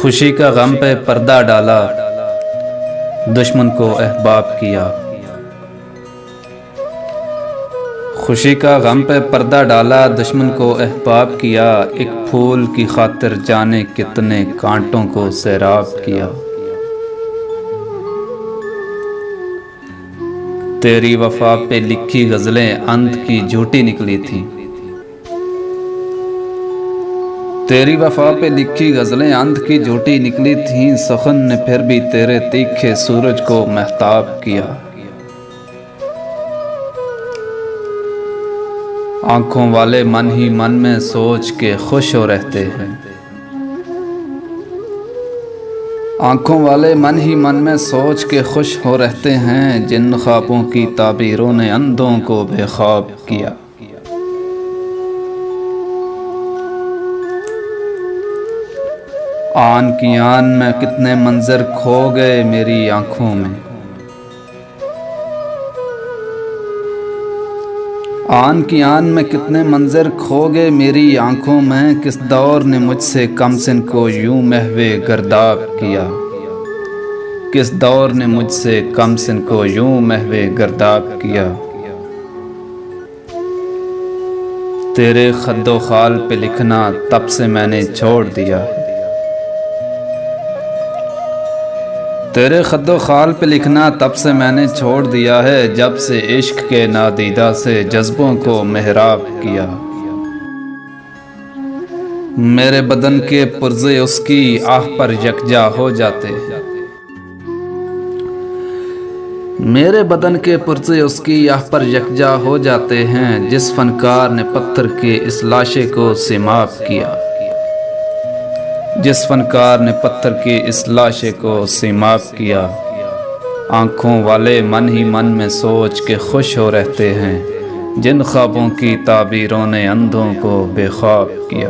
खुशी का गम पे पर्दा डाला, दुश्मन को अहबाब किया। खुशी का गम पे पर्दा डाला, दुश्मन को अहबाब किया। एक फूल की खातिर जाने कितने कांटों को सैराब किया। तेरी वफा पे लिखी गज़लें अंत की झूठी निकली थी। तेरी वफा पे लिखी गज़लें अंत की झूठी निकली थीं। सुखन ने फिर भी तेरे तीखे सूरज को महताब किया। आंखों वाले मन ही मन में सोच के खुश हो रहते हैं। आंखों वाले मन ही मन में सोच के खुश हो रहते हैं। जिन ख्वाबों की ताबीरों ने अंधों को बेख्वाब किया। आन की आन में कितने मंजर खो गए मेरी आंखों में। आन की आन में कितने मंजर खो गए मेरी आंखों में। किस दौर ने मुझसे कमसिन को यूं महवे गर्दाब किया। किस दौर ने मुझसे कमसिन को यूं महवे गर्दाब किया। तेरे खद्दो खाल पे लिखना तब से मैंने छोड़ दिया है। तेरे खद्दो खाल पे लिखना तब से मैंने छोड़ दिया है। जब से इश्क के नादीदा से जज्बों को मेहराब किया। मेरे बदन के पुर्जे उसकी आह पर यकजा हो जाते हैं। मेरे बदन के पुर्जे उसकी आह पर यकजा हो जाते हैं। जिस फनकार ने पत्थर के इस लाशे को सिमाब किया। जिस फनकार ने पत्थर के इस लाशे को सिमाब किया। आंखों वाले मन ही मन में सोच के खुश हो रहते हैं। जिन ख्वाबों की ताबीरों ने अंधों को बेख्वाब किया।